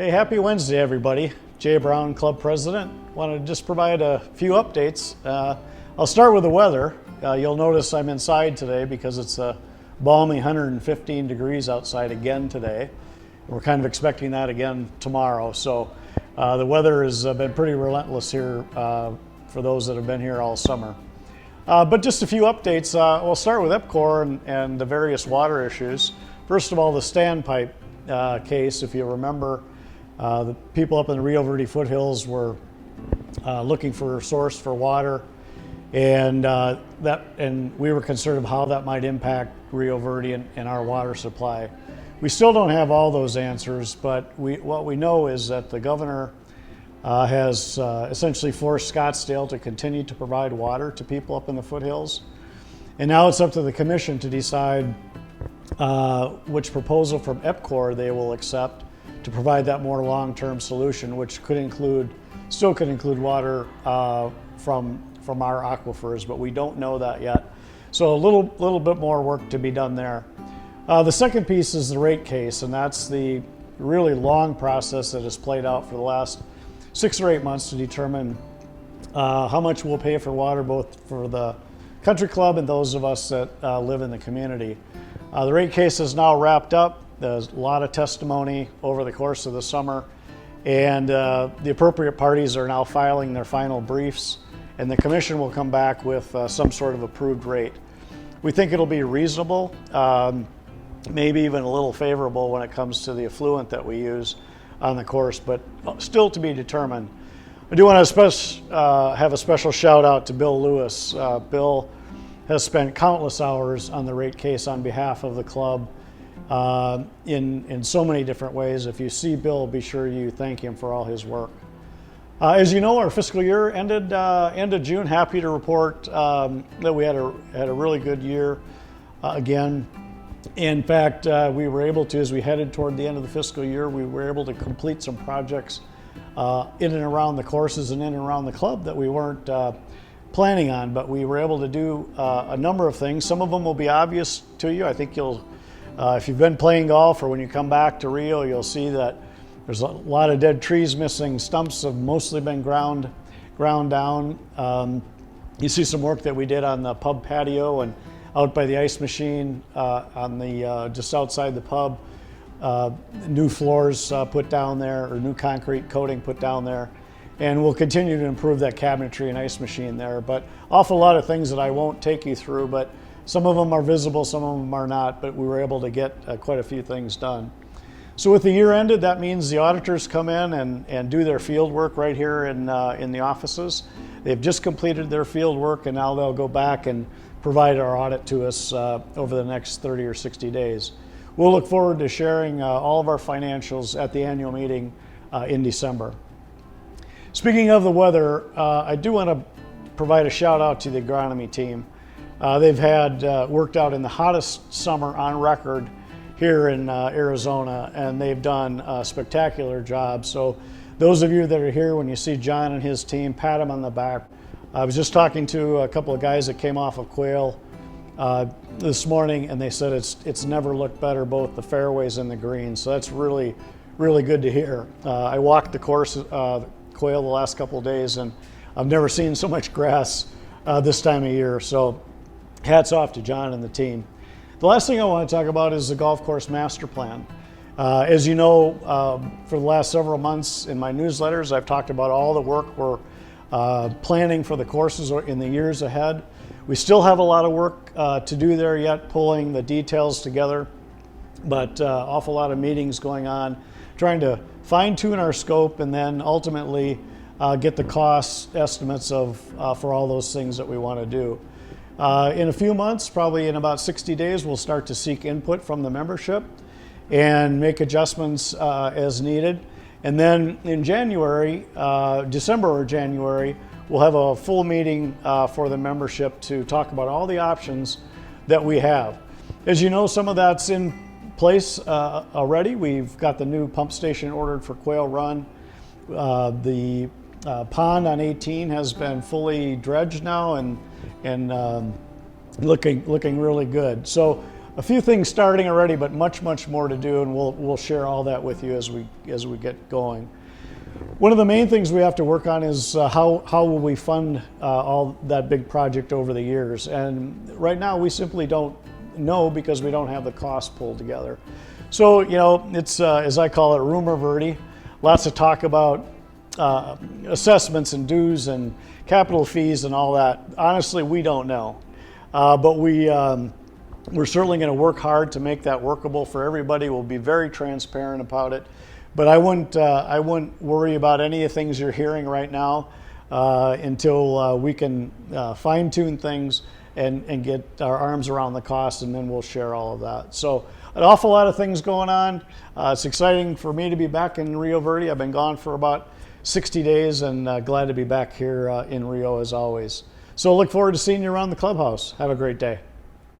Hey, happy Wednesday, everybody. Jay Brown, Club President. Wanted to just provide a few updates. I'll start with the weather. You'll notice I'm inside today because it's a balmy 115 degrees outside again today. We're kind of expecting that again tomorrow. So the weather has been pretty relentless here for those that have been here all summer. But just a few updates. We'll start with EPCOR and the various water issues. First of all, the standpipe case, if you remember, the people up in the Rio Verde foothills were looking for a source for water, and we were concerned of how that might impact Rio Verde and our water supply. We still don't have all those answers, but what we know is that the governor has essentially forced Scottsdale to continue to provide water to people up in the foothills, and now it's up to the commission to decide which proposal from EPCOR they will accept to provide that more long-term solution, which still could include water from our aquifers, but we don't know that yet. So a little bit more work to be done there. The second piece is the rate case, and that's the really long process that has played out for the last 6 or 8 months to determine how much we'll pay for water, both for the country club and those of us that live in the community. The rate case is now wrapped up. There's a lot of testimony over the course of the summer, and the appropriate parties are now filing their final briefs, and the commission will come back with some sort of approved rate. We think it'll be reasonable, maybe even a little favorable when it comes to the effluent that we use on the course, but still to be determined. I do want to have a special shout out to Bill Lewis. Bill has spent countless hours on the rate case on behalf of the club in so many different ways. If you see Bill, be sure you thank him for all his work. As you know, our fiscal year ended end of June. Happy to report that we had a really good year again. In fact, we were able to, as we headed toward the end of the fiscal year, we were able to complete some projects in and around the courses and in and around the club that we weren't planning on, but we were able to do a number of things. Some of them will be obvious to you. I think if you've been playing golf or when you come back to Rio, you'll see that there's a lot of dead trees missing. Stumps have mostly been ground down. You see some work that we did on the pub patio and out by the ice machine on the just outside the pub. New floors put down there, or new concrete coating put down there. And we'll continue to improve that cabinetry and ice machine there. But awful lot of things that I won't take you through, but some of them are visible, some of them are not, but we were able to get quite a few things done. So with the year ended, that means the auditors come in and do their field work right here in the offices. They've just completed their field work, and now they'll go back and provide our audit to us over the next 30 or 60 days. We'll look forward to sharing all of our financials at the annual meeting in December. Speaking of the weather, I do want to provide a shout out to the agronomy team. They've had worked out in the hottest summer on record here in Arizona, and they've done a spectacular job. So those of you that are here, when you see John and his team, pat them on the back. I was just talking to a couple of guys that came off of quail this morning, and they said it's never looked better, both the fairways and the greens. So that's really, really good to hear. I walked the course quail the last couple of days, and I've never seen so much grass this time of year. So hats off to John and the team. The last thing I want to talk about is the golf course master plan. As you know, for the last several months in my newsletters, I've talked about all the work we're planning for the courses in the years ahead. We still have a lot of work to do there yet, pulling the details together, but awful lot of meetings going on, trying to fine-tune our scope and then ultimately get the cost estimates for all those things that we want to do. In a few months, probably in about 60 days, we'll start to seek input from the membership and make adjustments as needed. And then in January, December or January, we'll have a full meeting for the membership to talk about all the options that we have. As you know, some of that's in place already. We've got the new pump station ordered for Quail Run. The pond on 18 has been fully dredged now and looking really good. So a few things starting already, but much more to do, and we'll share all that with you as we get going. One of the main things we have to work on is how will we fund all that big project over the years, and right now we simply don't know because we don't have the cost pulled together. So it's as I call it, rumor verde. Lots of talk about assessments and dues and capital fees and all that. Honestly, we don't know, but we're certainly going to work hard to make that workable for everybody. We'll be very transparent about it. But I wouldn't worry about any of the things you're hearing right now until we can fine-tune things and get our arms around the cost, and then we'll share all of that. So an awful lot of things going on. It's exciting for me to be back in Rio Verde. I've been gone for about 60 days and glad to be back here in Rio as always. So look forward to seeing you around the clubhouse. Have a great day.